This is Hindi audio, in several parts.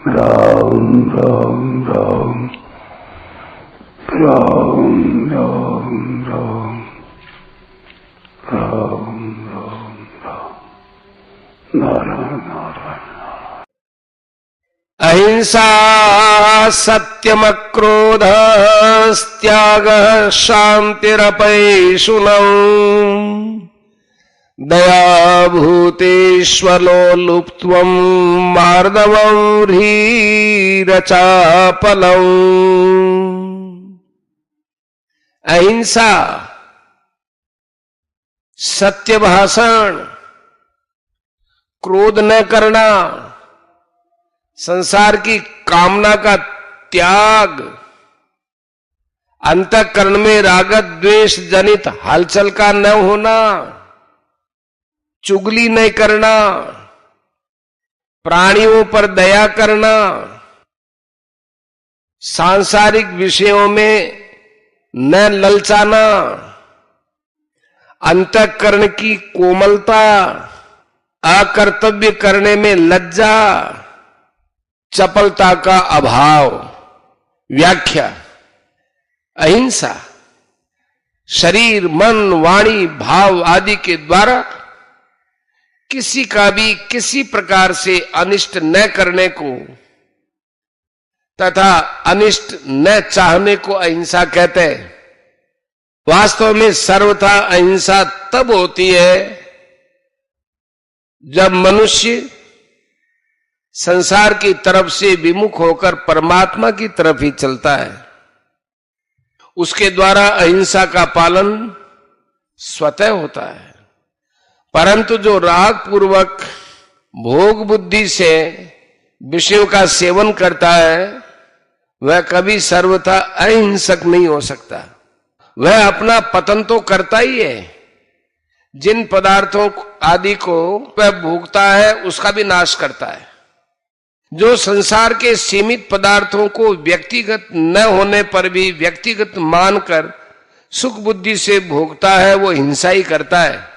राम राम राम राम राम राम राम राम राम नारायण नारायण। अहिंसा सत्यमक्रोधस्त्यागः शान्तिरपैशुनम् दया भूतेष्वलोलुप्त्वम् मार्दवम् ह्रीरचापलम्। अहिंसा, सत्य भाषण, क्रोध न करना, संसार की कामना का त्याग, अंतःकरण में राग द्वेष जनित हलचल का न होना, चुगली नहीं करना, प्राणियों पर दया करना, सांसारिक विषयों में न ललचाना, अंतःकरण की कोमलता, अकर्तव्य करने में लज्जा, चपलता का अभाव। व्याख्या: अहिंसा शरीर, मन, वाणी, भाव आदि के द्वारा किसी का भी किसी प्रकार से अनिष्ट न करने को तथा अनिष्ट न चाहने को अहिंसा कहते हैं। वास्तव में सर्वथा अहिंसा तब होती है जब मनुष्य संसार की तरफ से विमुख होकर परमात्मा की तरफ ही चलता है। उसके द्वारा अहिंसा का पालन स्वतः होता है। परंतु जो राग पूर्वक भोग बुद्धि से विषयों का सेवन करता है वह कभी सर्वथा अहिंसक नहीं हो सकता। वह अपना पतन तो करता ही है। जिन पदार्थों आदि को वह भोगता है उसका भी नाश करता है। जो संसार के सीमित पदार्थों को व्यक्तिगत न होने पर भी व्यक्तिगत मानकर सुख बुद्धि से भोगता है वो हिंसा ही करता है।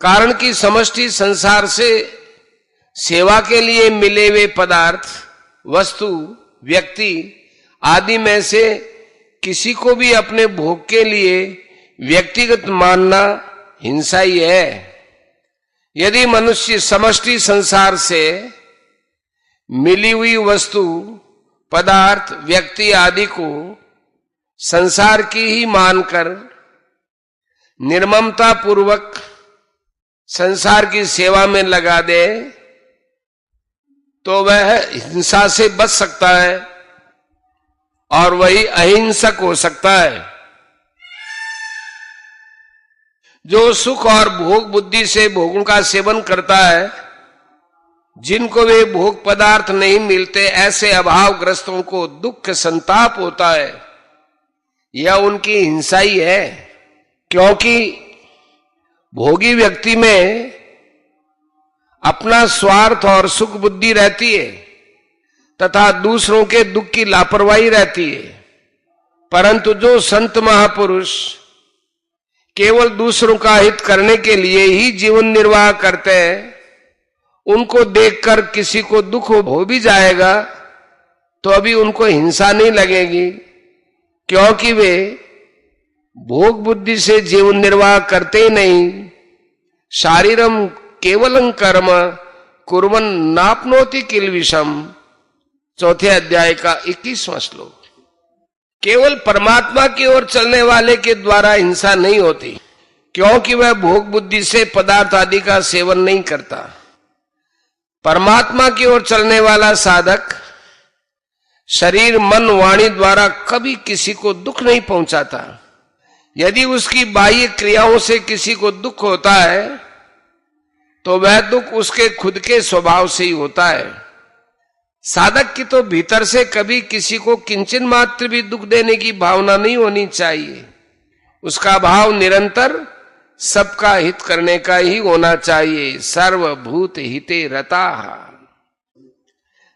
कारण कि समष्टि संसार से सेवा के लिए मिले हुए पदार्थ, वस्तु, व्यक्ति आदि में से किसी को भी अपने भोग के लिए व्यक्तिगत मानना हिंसा ही है। यदि मनुष्य समष्टि संसार से मिली हुई वस्तु, पदार्थ, व्यक्ति आदि को संसार की ही मानकर निर्ममता पूर्वक संसार की सेवा में लगा दे तो वह हिंसा से बच सकता है और वही अहिंसक हो सकता है। जो सुख और भोग बुद्धि से भोगों का सेवन करता है, जिनको वे भोग पदार्थ नहीं मिलते, ऐसे अभावग्रस्तों को दुख संताप होता है। यह उनकी हिंसा ही है। क्योंकि भोगी व्यक्ति में अपना स्वार्थ और सुख बुद्धि रहती है तथा दूसरों के दुख की लापरवाही रहती है। परंतु जो संत महापुरुष केवल दूसरों का हित करने के लिए ही जीवन निर्वाह करते हैं, उनको देखकर किसी को दुख हो भी जाएगा तो अभी उनको हिंसा नहीं लगेगी, क्योंकि वे भोग बुद्धि से जीवन निर्वाह करते ही नहीं। शारीरम केवलं कर्म कुर्वन् नाप्नोति किल विषम, चौथे अध्याय का 21वां श्लोक। केवल परमात्मा की ओर चलने वाले के द्वारा हिंसा नहीं होती, क्योंकि वह भोग बुद्धि से पदार्थ आदि का सेवन नहीं करता। परमात्मा की ओर चलने वाला साधक शरीर, मन, वाणी द्वारा कभी किसी को दुख नहीं पहुंचाता। यदि उसकी बाह्य क्रियाओं से किसी को दुख होता है तो वह दुख उसके खुद के स्वभाव से ही होता है। साधक की तो भीतर से कभी किसी को किंचन मात्र भी दुख देने की भावना नहीं होनी चाहिए। उसका भाव निरंतर सबका हित करने का ही होना चाहिए। सर्वभूत हिते रताः।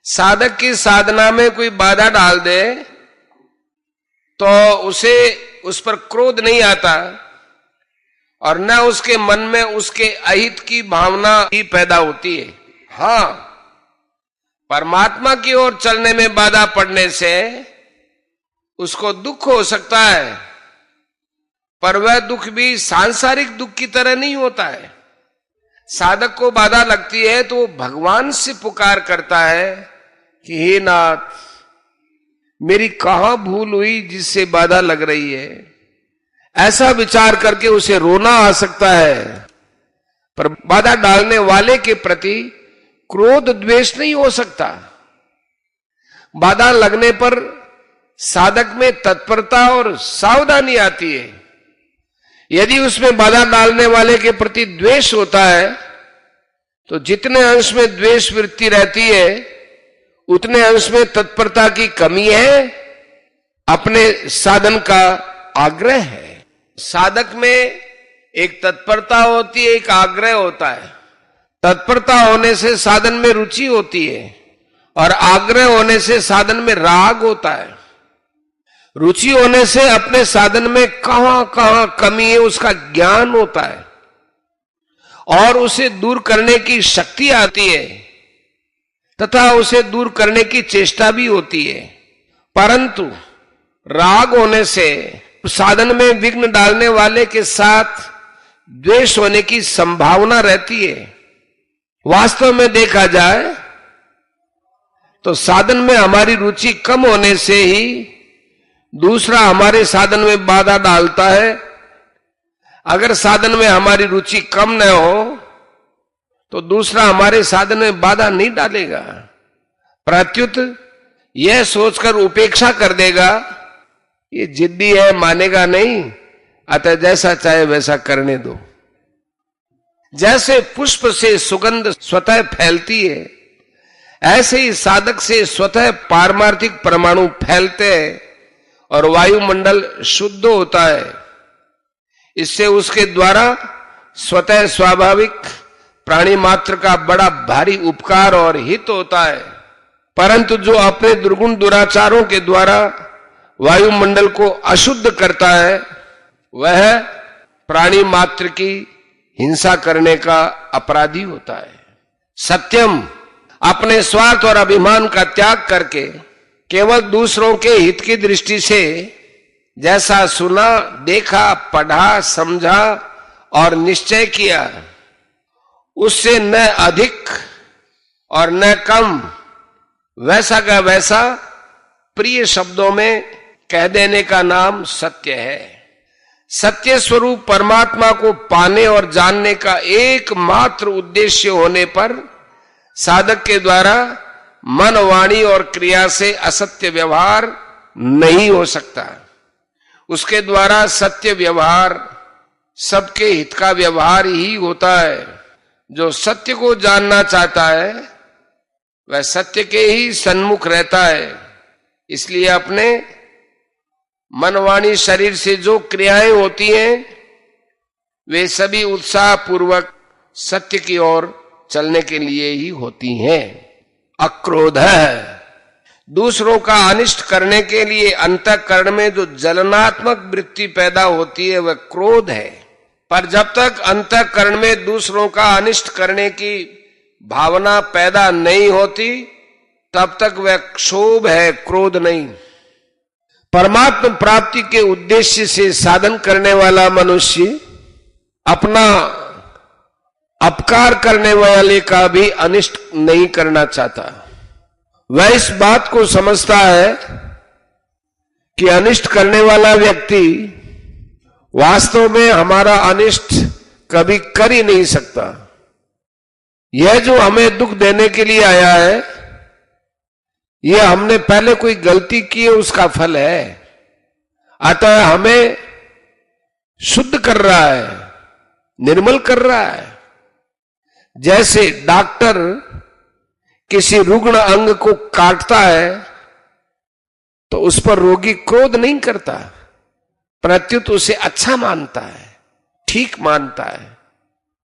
साधक की साधना में कोई बाधा डाल दे तो उसे उस पर क्रोध नहीं आता और न उसके मन में उसके अहित की भावना ही पैदा होती है। हाँ, परमात्मा की ओर चलने में बाधा पड़ने से उसको दुख हो सकता है, पर वह दुख भी सांसारिक दुख की तरह नहीं होता है। साधक को बाधा लगती है तो वो भगवान से पुकार करता है कि हे नाथ, मेरी कहां भूल हुई जिससे बाधा लग रही है। ऐसा विचार करके उसे रोना आ सकता है, पर बाधा डालने वाले के प्रति क्रोध द्वेष नहीं हो सकता। बाधा लगने पर साधक में तत्परता और सावधानी आती है। यदि उसमें बाधा डालने वाले के प्रति द्वेष होता है तो जितने अंश में द्वेष वृत्ति रहती है उतने अंश में तत्परता की कमी है, अपने साधन का आग्रह है। साधक में एक तत्परता होती है, एक आग्रह होता है। तत्परता होने से साधन में रुचि होती है और आग्रह होने से साधन में राग होता है। रुचि होने से अपने साधन में कहां कहां कमी है उसका ज्ञान होता है और उसे दूर करने की शक्ति आती है तथा उसे दूर करने की चेष्टा भी होती है। परंतु राग होने से साधन में विघ्न डालने वाले के साथ द्वेष होने की संभावना रहती है। वास्तव में देखा जाए तो साधन में हमारी रुचि कम होने से ही दूसरा हमारे साधन में बाधा डालता है। अगर साधन में हमारी रुचि कम न हो तो दूसरा हमारे साधन में बाधा नहीं डालेगा, प्रत्युत यह सोचकर उपेक्षा कर देगा, ये जिद्दी है, मानेगा नहीं, अतः जैसा चाहे वैसा करने दो। जैसे पुष्प से सुगंध स्वतः फैलती है, ऐसे ही साधक से स्वतः पारमार्थिक परमाणु फैलते हैं और वायुमंडल शुद्ध होता है। इससे उसके द्वारा स्वतः स्वाभाविक प्राणी मात्र का बड़ा भारी उपकार और हित होता है। परंतु जो अपने दुर्गुण दुराचारों के द्वारा वायुमंडल को अशुद्ध करता है, वह प्राणी मात्र की हिंसा करने का अपराधी होता है। सत्यम अपने स्वार्थ और अभिमान का त्याग करके केवल दूसरों के हित की दृष्टि से जैसा सुना, देखा, पढ़ा, समझा और निश्चय किया, उससे न अधिक और न कम, वैसा का वैसा प्रिय शब्दों में कह देने का नाम सत्य है। सत्य स्वरूप परमात्मा को पाने और जानने का एकमात्र उद्देश्य होने पर साधक के द्वारा मन, वाणी और क्रिया से असत्य व्यवहार नहीं हो सकता। उसके द्वारा सत्य व्यवहार सबके हित का व्यवहार ही होता है। जो सत्य को जानना चाहता है वह सत्य के ही सन्मुख रहता है। इसलिए अपने मन, वाणी, शरीर से जो क्रियाएं होती हैं वे सभी उत्साह पूर्वक सत्य की ओर चलने के लिए ही होती हैं। अक्रोध है, दूसरों का अनिष्ट करने के लिए अंतःकरण में जो जलनात्मक वृत्ति पैदा होती है वह क्रोध है। पर जब तक अंतःकरण में दूसरों का अनिष्ट करने की भावना पैदा नहीं होती तब तक वह क्षोभ है, क्रोध नहीं। परमात्मा प्राप्ति के उद्देश्य से साधन करने वाला मनुष्य अपना अपकार करने वाले का भी अनिष्ट नहीं करना चाहता। वह इस बात को समझता है कि अनिष्ट करने वाला व्यक्ति वास्तव में हमारा अनिष्ट कभी कर ही नहीं सकता। यह जो हमें दुख देने के लिए आया है, यह हमने पहले कोई गलती की है उसका फल है। अतः हमें शुद्ध कर रहा है, निर्मल कर रहा है। जैसे डॉक्टर किसी रुग्ण अंग को काटता है तो उस पर रोगी क्रोध नहीं करता, प्रत्युत उसे अच्छा मानता है, ठीक मानता है।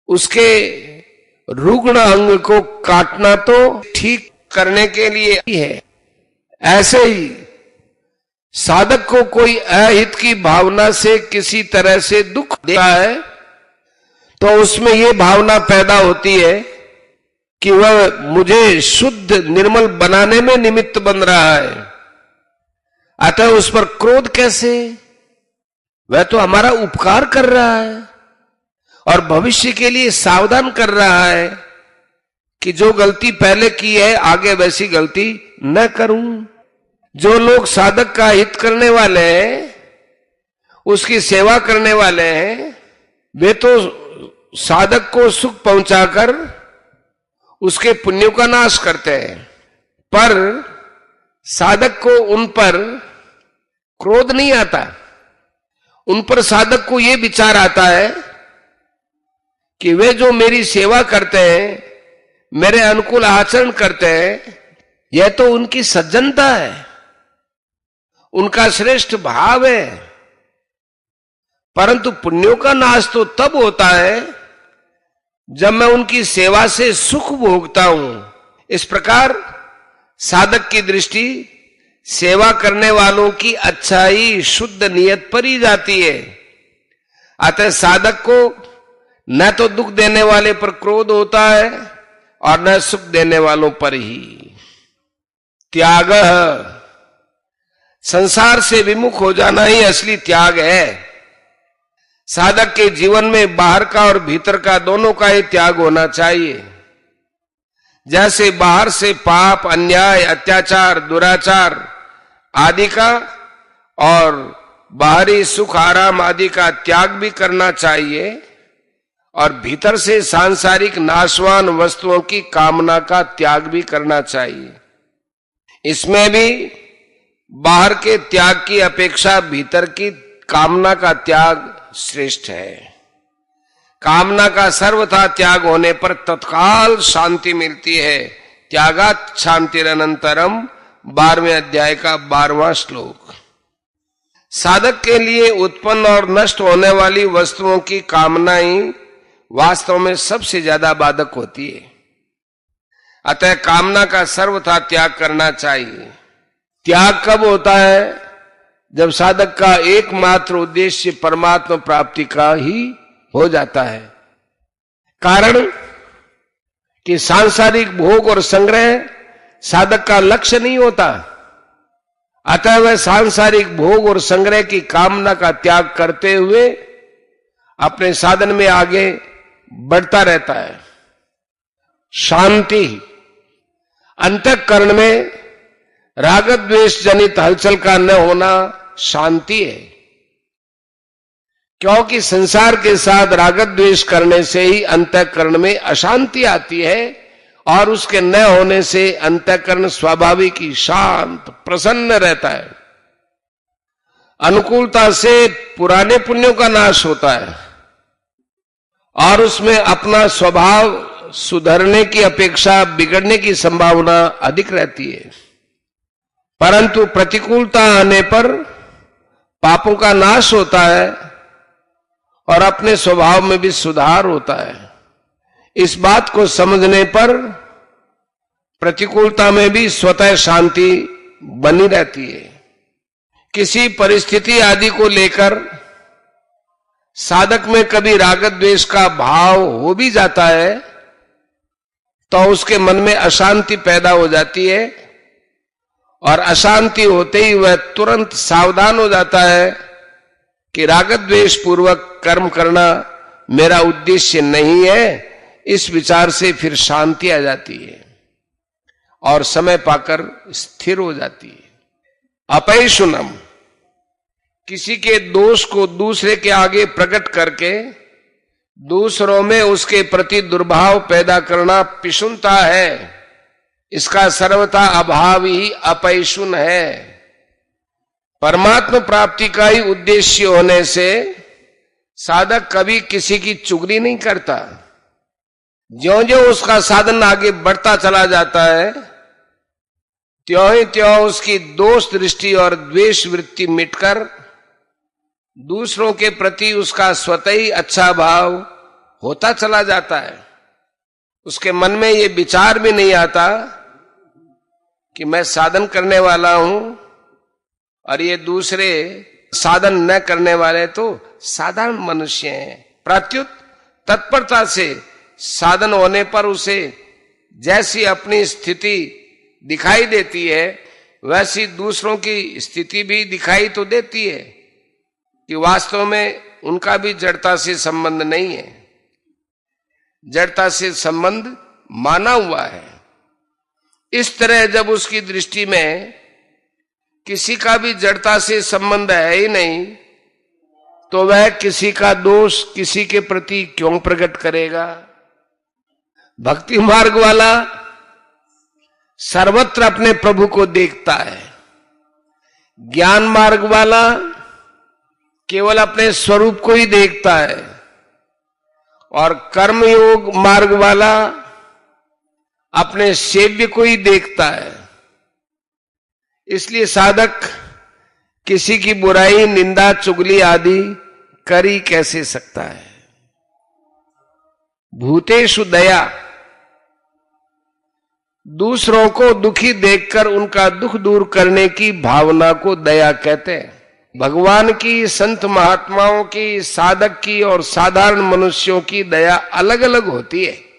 उसके रुग्ण अंग को काटना तो ठीक करने के लिए ही है। ऐसे ही साधक को कोई अहित की भावना से किसी तरह से दुख देता है तो उसमें यह भावना पैदा होती है कि वह मुझे शुद्ध निर्मल बनाने में निमित्त बन रहा है, अतः उस पर क्रोध कैसे? वह तो हमारा उपकार कर रहा है और भविष्य के लिए सावधान कर रहा है कि जो गलती पहले की है आगे वैसी गलती न करूं। जो लोग साधक का हित करने वाले हैं, उसकी सेवा करने वाले हैं, वे तो साधक को सुख पहुंचाकर उसके पुण्यों का नाश करते हैं, पर साधक को उन पर क्रोध नहीं आता। उन पर साधक को यह विचार आता है कि वे जो मेरी सेवा करते हैं, मेरे अनुकूल आचरण करते हैं, यह तो उनकी सज्जनता है, उनका श्रेष्ठ भाव है। परंतु पुण्यों का नाश तो तब होता है जब मैं उनकी सेवा से सुख भोगता हूं। इस प्रकार साधक की दृष्टि सेवा करने वालों की अच्छाई, शुद्ध नियत पर ही जाती है। अतः साधक को न तो दुख देने वाले पर क्रोध होता है और न सुख देने वालों पर ही। त्याग, संसार से विमुख हो जाना ही असली त्याग है। साधक के जीवन में बाहर का और भीतर का दोनों का ही त्याग होना चाहिए। जैसे बाहर से पाप, अन्याय, अत्याचार, दुराचार आदि का और बाहरी सुख आराम आदि का त्याग भी करना चाहिए, और भीतर से सांसारिक नाशवान वस्तुओं की कामना का त्याग भी करना चाहिए। इसमें भी बाहर के त्याग की अपेक्षा भीतर की कामना का त्याग श्रेष्ठ है। कामना का सर्वथा त्याग होने पर तत्काल शांति मिलती है। त्यागात् शांतिरनंतरम, 12वें अध्याय का 12वां श्लोक। साधक के लिए उत्पन्न और नष्ट होने वाली वस्तुओं की कामना ही वास्तव में सबसे ज्यादा बाधक होती है। अतः कामना का सर्वथा त्याग करना चाहिए। त्याग कब होता है? जब साधक का एकमात्र उद्देश्य परमात्मा प्राप्ति का ही हो जाता है। कारण कि सांसारिक भोग और संग्रह साधक का लक्ष्य नहीं होता, अतः वह सांसारिक भोग और संग्रह की कामना का त्याग करते हुए अपने साधन में आगे बढ़ता रहता है। शांति, अंतःकरण में राग द्वेष जनित हलचल का न होना शांति है। क्योंकि संसार के साथ राग द्वेष करने से ही अंतःकरण में अशांति आती है, और उसके न होने से अंतःकरण स्वाभाविक ही शांत प्रसन्न रहता है। अनुकूलता से पुराने पुण्यों का नाश होता है और उसमें अपना स्वभाव सुधरने की अपेक्षा बिगड़ने की संभावना अधिक रहती है। परंतु प्रतिकूलता आने पर पापों का नाश होता है और अपने स्वभाव में भी सुधार होता है। इस बात को समझने पर प्रतिकूलता में भी स्वतः शांति बनी रहती है। किसी परिस्थिति आदि को लेकर साधक में कभी राग द्वेष का भाव हो भी जाता है तो उसके मन में अशांति पैदा हो जाती है, और अशांति होते ही वह तुरंत सावधान हो जाता है कि राग द्वेष पूर्वक कर्म करना मेरा उद्देश्य नहीं है। इस विचार से फिर शांति आ जाती है और समय पाकर स्थिर हो जाती है। अपैशुनम, किसी के दोष को दूसरे के आगे प्रकट करके दूसरों में उसके प्रति दुर्भाव पैदा करना पिशुनता है। इसका सर्वथा अभाव ही अपैशुन है। परमात्मा प्राप्ति का ही उद्देश्य होने से साधक कभी किसी की चुगली नहीं करता। ज्यों-ज्यों उसका साधन आगे बढ़ता चला जाता है, त्यों ही त्यों उसकी दोष दृष्टि और द्वेष वृत्ति मिटकर दूसरों के प्रति उसका स्वतः ही अच्छा भाव होता चला जाता है। उसके मन में ये विचार भी नहीं आता कि मैं साधन करने वाला हूं और ये दूसरे साधन न करने वाले तो साधारण मनुष्य हैं। प्रत्युत तत्परता से साधन होने पर उसे जैसी अपनी स्थिति दिखाई देती है वैसी दूसरों की स्थिति भी दिखाई तो देती है कि वास्तव में उनका भी जड़ता से संबंध नहीं है, जड़ता से संबंध माना हुआ है। इस तरह जब उसकी दृष्टि में किसी का भी जड़ता से संबंध है ही नहीं, तो वह किसी का दोष किसी के प्रति क्यों प्रकट करेगा? भक्ति मार्ग वाला सर्वत्र अपने प्रभु को देखता है, ज्ञान मार्ग वाला केवल अपने स्वरूप को ही देखता है, और कर्मयोग मार्ग वाला अपने सेव्य को ही देखता है। इसलिए साधक किसी की बुराई, निंदा, चुगली आदि कर ही कैसे सकता है। भूतेषु दया, दूसरों को दुखी देखकर उनका दुख दूर करने की भावना को दया कहते हैं। भगवान की, संत महात्माओं की, साधक की और साधारण मनुष्यों की दया अलग अलग होती है।